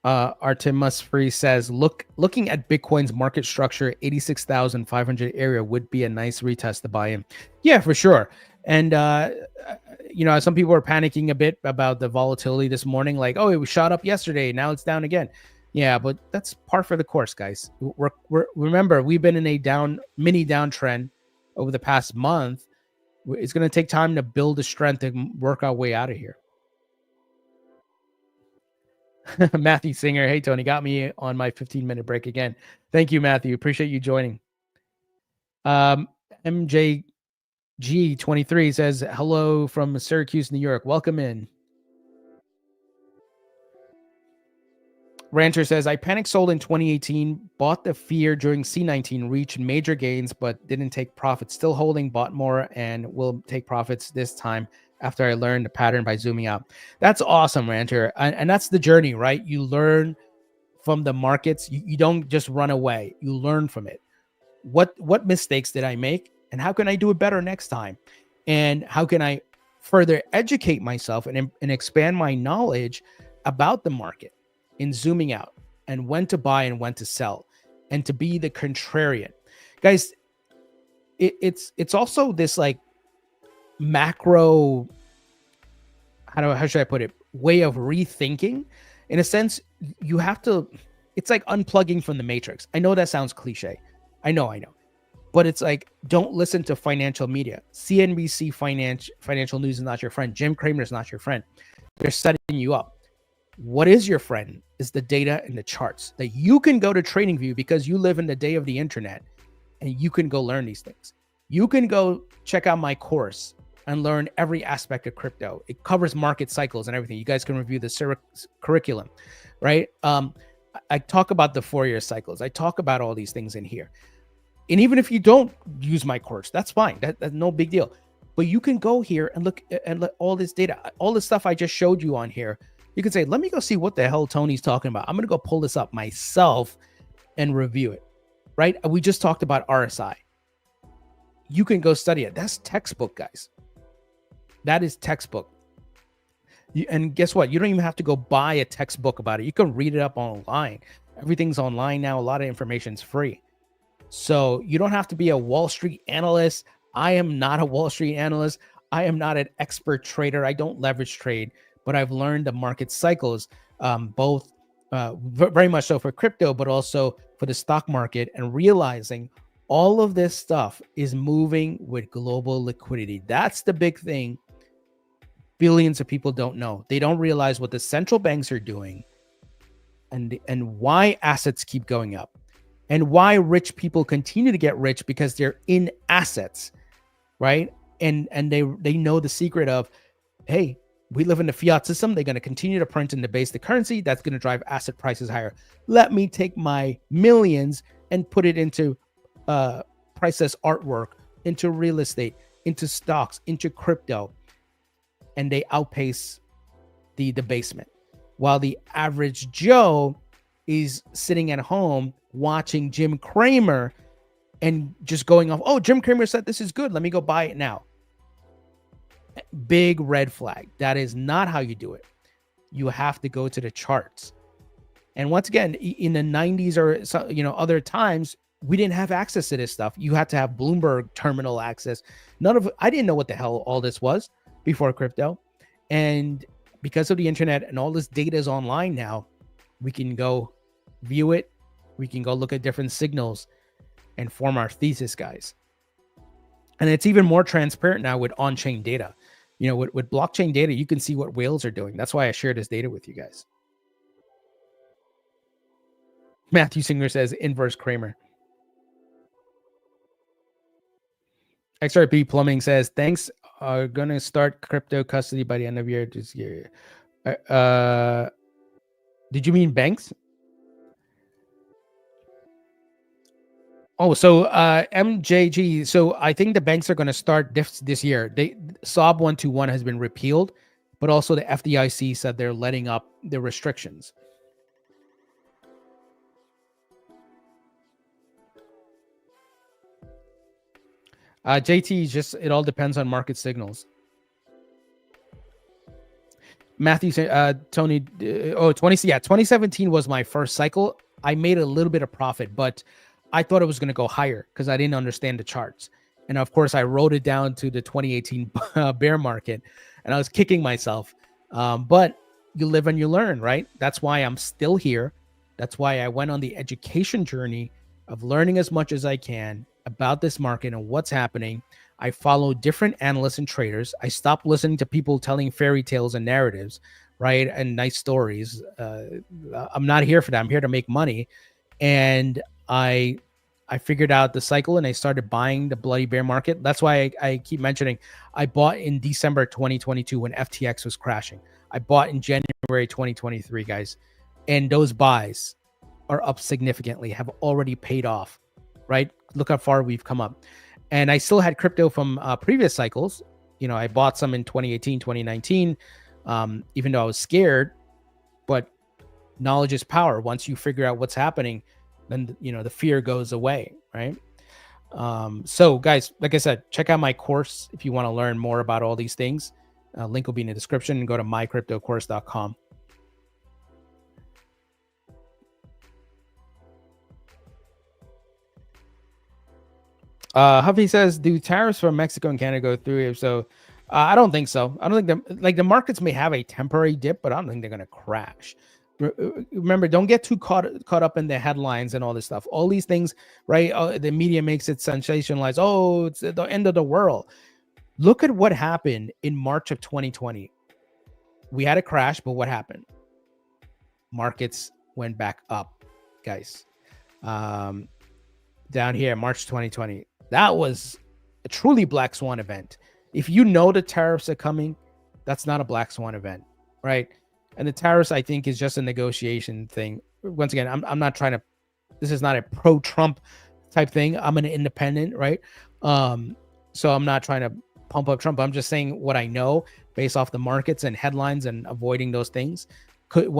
Artemus Free says, looking at Bitcoin's market structure, 86,500 area would be a nice retest to buy in. Yeah, for sure. And, some people are panicking a bit about the volatility this morning. Like, oh, it was shot up yesterday. Now it's down again. Yeah, but that's par for the course, guys. Remember, we've been in a mini downtrend over the past month. It's going to take time to build the strength and work our way out of here. Matthew Singer, hey Tony, got me on my 15-minute break again. Thank you, Matthew. Appreciate you joining. MJG23 says hello from Syracuse, New York. Welcome in. Rancher says, I panic sold in 2018, bought the fear during C19, reached major gains, but didn't take profits. Still holding, bought more, and will take profits this time after I learned the pattern by zooming out. That's awesome, Rancher. And that's the journey, right? You learn from the markets. You don't just run away. You learn from it. What mistakes did I make? And how can I do it better next time? And how can I further educate myself and expand my knowledge about the market in zooming out and when to buy and when to sell and to be the contrarian? Guys, it's also this like macro, how should I put it, way of rethinking. In a sense, you have to, it's like unplugging from the matrix. I know that sounds cliche. I know. But it's like, don't listen to financial media. CNBC financial news is not your friend. Jim Cramer is not your friend. They're setting you up. What is your friend is the data and the charts that you can go to TradingView because you live in the day of the internet and you can go learn these things. You can go check out my course and learn every aspect of crypto. It covers market cycles and everything. You guys can review the curriculum, right? I talk about the 4-year cycles. I talk about all these things in here. And even if you don't use my course, that's fine. That's no big deal. But you can go here and look at all this data, all the stuff I just showed you on here. You can say, let me go see what the hell Tony's talking about. I'm going to go pull this up myself and review it, right? We just talked about RSI. You can go study it. That's textbook, guys. That is textbook. And guess what? You don't even have to go buy a textbook about it. You can read it up online. Everything's online now. A lot of information is free. So you don't have to be a Wall Street analyst. I am not a Wall Street analyst. I am not an expert trader. I don't leverage trade, but I've learned the market cycles, both very much so for crypto, but also for the stock market, and realizing all of this stuff is moving with global liquidity. That's the big thing. Billions of people don't know. They don't realize what the central banks are doing and why assets keep going up. And why rich people continue to get rich, because they're in assets, right? And they know the secret of, hey, we live in the fiat system. They're going to continue to print and debase the currency. That's going to drive asset prices higher. Let me take my millions and put it into priceless artwork, into real estate, into stocks, into crypto. And they outpace the debasement. While the average Joe is sitting at home watching Jim Cramer and just going off, oh, Jim Cramer said this is good, let me go buy it now. Big red flag. That is not how you do it. You have to go to the charts. And once again, in the 90s or other times, we didn't have access to this stuff. You had to have Bloomberg terminal access. I didn't know what the hell all this was before crypto. And because of the internet and all this data is online now, we can go view it. We can go look at different signals and form our thesis, guys. And it's even more transparent now with on-chain data. With blockchain data, you can see what whales are doing. That's why I share this data with you guys. Matthew Singer says inverse Kramer. XRP Plumbing says, thanks. Are going to start crypto custody by the end of this year. Did you mean banks? Oh, so MJG. So I think the banks are going to start this year. SOB 121 has been repealed, but also the FDIC said they're letting up the restrictions. JT, it all depends on market signals. Matthew, Tony, 2017 was my first cycle. I made a little bit of profit, but I thought it was going to go higher because I didn't understand the charts. And of course, I wrote it down to the 2018 bear market, and I was kicking myself. But you live and you learn, right? That's why I'm still here. That's why I went on the education journey of learning as much as I can, about this market and what's happening. I follow different analysts and traders. I stopped listening to people telling fairy tales and narratives, right? And nice stories. I'm not here for that. I'm here to make money. And I figured out the cycle and I started buying the bloody bear market. That's why I keep mentioning I bought in December 2022 when FTX was crashing. I bought in January 2023, guys. And those buys are up significantly, have already paid off, right? Look how far we've come up. And I still had crypto from previous cycles. You know, I bought some in 2018, 2019, even though I was scared. But knowledge is power. Once you figure out what's happening, then, you know, the fear goes away, right? So guys, like I said, check out my course if you want to learn more about all these things. Link will be in the description, and go to mycryptocourse.com. Huffy says, do tariffs from Mexico and Canada go through? So I don't think so. I don't think the markets may have a temporary dip, but I don't think they're going to crash. Remember, don't get too caught up in the headlines and all this stuff. All these things, right? The media makes it sensationalized. Oh, it's the end of the world. Look at what happened in March of 2020. We had a crash, but what happened? Markets went back up, guys. Down here, March 2020. That was a truly black swan event. If you know the tariffs are coming, that's not a black swan event, right? And the tariffs, I think, is just a negotiation thing. Once again, I'm not trying to, this is not a pro-Trump type thing. I'm an independent, right? So I'm not trying to pump up Trump. I'm just saying what I know based off the markets and headlines and avoiding those things. Could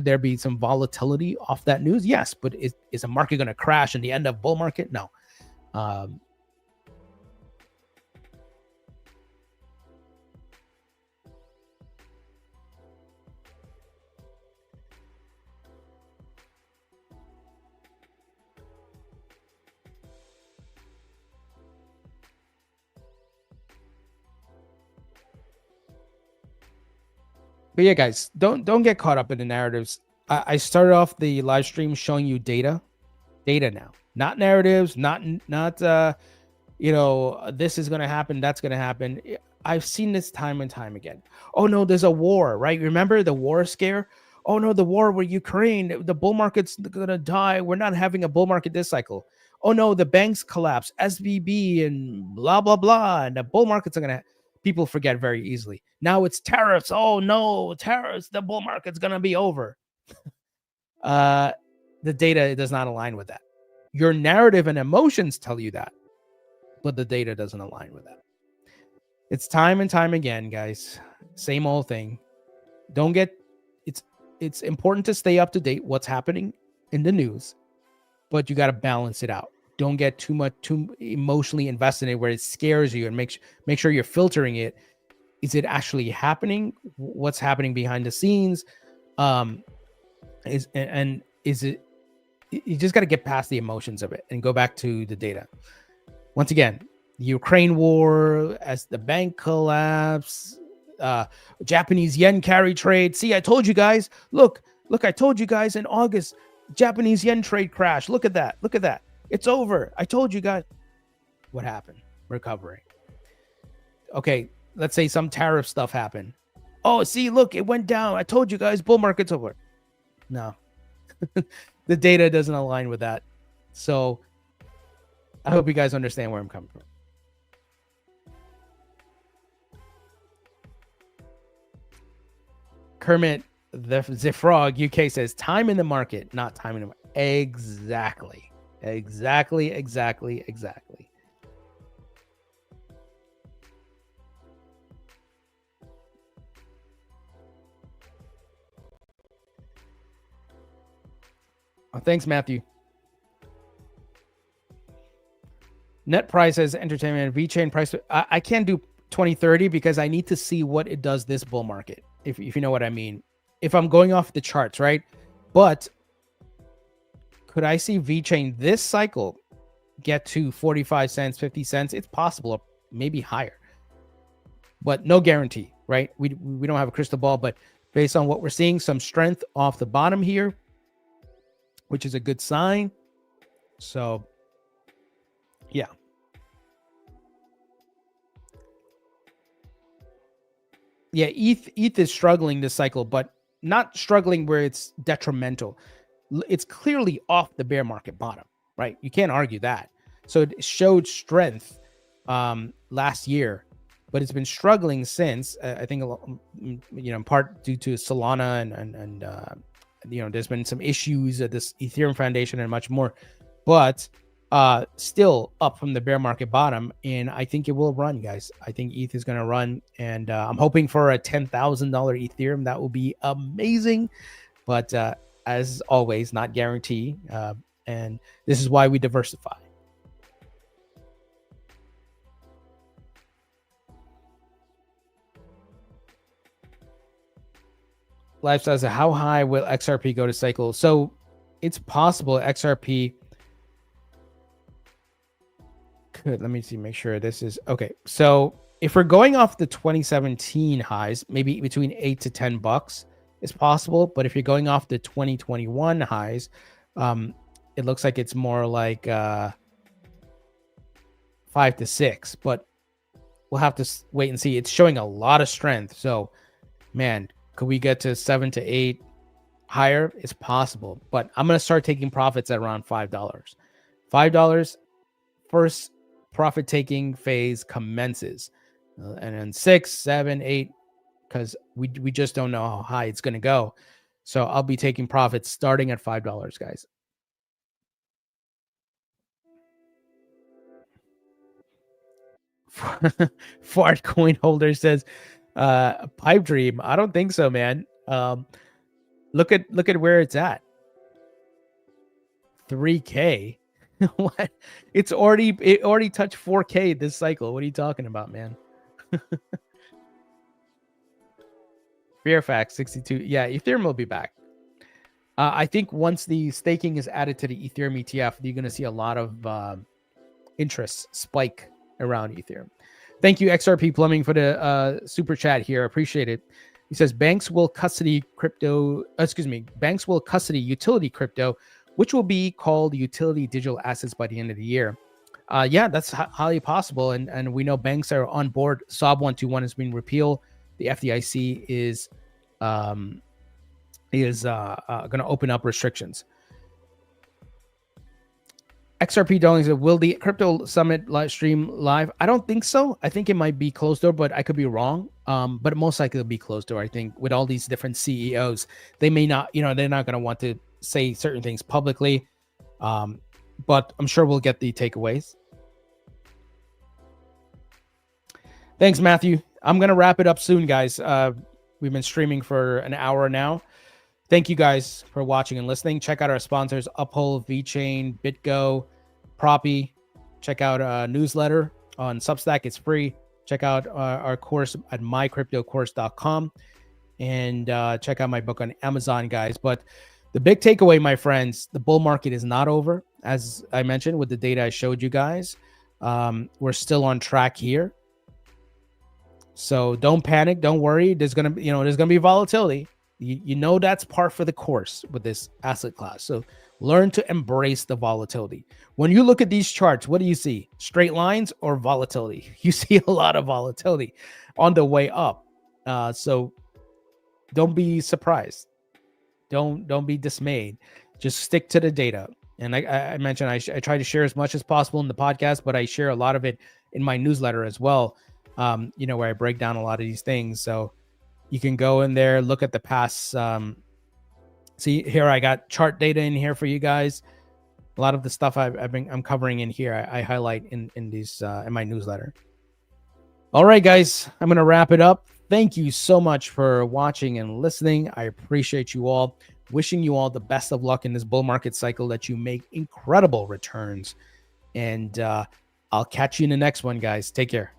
there be some volatility off that news? Yes, but is a market going to crash in the end of bull market? No. But yeah, guys, don't get caught up in the narratives. I started off the live stream showing you data now, not narratives, not you know, this is going to happen, that's going to happen. I've seen this time and time again. Oh no, there's a war, right? Remember the war scare? Oh no, the war with Ukraine, the bull market's going to die. We're not having a bull market this cycle. Oh no, the banks collapse, SVB and blah, blah, blah. And the bull markets are going to, people forget very easily. Now it's tariffs. Oh no, tariffs, the bull market's going to be over. The data does not align with that. Your narrative and emotions tell you that, but the data doesn't align with that. It's time and time again, guys. Same old thing. Don't get, it's important to stay up to date what's happening in the news, but you got to balance it out. Don't get too emotionally invested in it where it scares you, and make sure you're filtering it. Is it actually happening? What's happening behind the scenes? Is it, you just got to get past the emotions of it and go back to the data. Once again, the Ukraine war, as the bank collapse, Japanese yen carry trade. See, I told you guys. Look, I told you guys in August, Japanese yen trade crash. Look at that. It's over. I told you guys. What happened? Recovery. Okay, let's say some tariff stuff happened. Oh, see, look, it went down. I told you guys, bull market's over. No. The data doesn't align with that. So I hope you guys understand where I'm coming from. Kermit the Frog UK says, time in the market, not time in the market. Exactly. Oh, thanks, Matthew. Net price as entertainment, VeChain price. I can't do 2030 because I need to see what it does this bull market, if you know what I mean. If I'm going off the charts, right? But could I see VeChain this cycle get to 45 cents, 50 cents? It's possible, or maybe higher. But no guarantee, right? We don't have a crystal ball, but based on what we're seeing, some strength off the bottom here, which is a good sign. So Yeah. Yeah, ETH is struggling this cycle, but not struggling where it's detrimental. It's clearly off the bear market bottom, right? You can't argue that. So it showed strength last year, but it's been struggling since. I think in part due to Solana and there's been some issues at this Ethereum Foundation and much more, but still up from the bear market bottom, and I think it will run, guys. I think ETH is going to run, and I'm hoping for a $10,000 Ethereum. That will be amazing, but as always, not guarantee. And this is why we diversify. Life says, how high will XRP go to cycle? So it's possible XRP could, let me see, make sure this is okay. So if we're going off the 2017 highs, maybe between $8 to $10 is possible. But if you're going off the 2021 highs, it looks like it's more like 5 to 6. But we'll have to wait and see. It's showing a lot of strength. So, man, could we get to 7 to 8 higher? It's possible. But I'm going to start taking profits at around $5. $5, first profit taking phase commences. And then 6, 7, 8, because we just don't know how high it's going to go. So I'll be taking profits starting at $5, guys. Fart coin holder says, pipe dream. I don't think so, man. Look at where it's at. 3K. What? It already touched 4K this cycle. What are you talking about, man? Fairfax 62. Yeah, Ethereum will be back. I think once the staking is added to the Ethereum ETF, you're going to see a lot of interest spike around Ethereum. Thank you, XRP Plumbing, for the super chat here. Appreciate it. He says banks will custody crypto. Banks will custody utility crypto, which will be called utility digital assets by the end of the year. Yeah, that's highly possible, and we know banks are on board. SOB 121 has been repealed. The FDIC is going to open up restrictions. XRP Darling said, will the Crypto Summit live stream live? I don't think so. I think it might be closed door, but I could be wrong. But most likely it'll be closed door. I think with all these different CEOs, they may not, they're not going to want to say certain things publicly. But I'm sure we'll get the takeaways. Thanks, Matthew. I'm going to wrap it up soon, guys. We've been streaming for an hour now. Thank you guys for watching and listening. Check out our sponsors, Uphold, VeChain, BitGo, Proppy. Check out a newsletter on Substack. It's free. Check out our course at mycryptocourse.com. And check out my book on Amazon, guys. But the big takeaway, my friends, the bull market is not over. As I mentioned with the data I showed you guys, we're still on track here. So don't panic. Don't worry. There's going to be volatility. You know that's part for the course with this asset class. So learn to embrace the volatility. When you look at these charts, what do you see? Straight lines or volatility? You see a lot of volatility on the way up. So don't be surprised. Don't be dismayed. Just stick to the data. And I mentioned I try to share as much as possible in the podcast, but I share a lot of it in my newsletter as well. Where I break down a lot of these things. So you can go in there, look at the past. See here, I got chart data in here for you guys. A lot of the stuff I'm covering in here, I highlight in these in my newsletter. All right, guys, I'm gonna wrap it up. Thank you so much for watching and listening. I appreciate you all. Wishing you all the best of luck in this bull market cycle, that you make incredible returns. And I'll catch you in the next one, guys. Take care.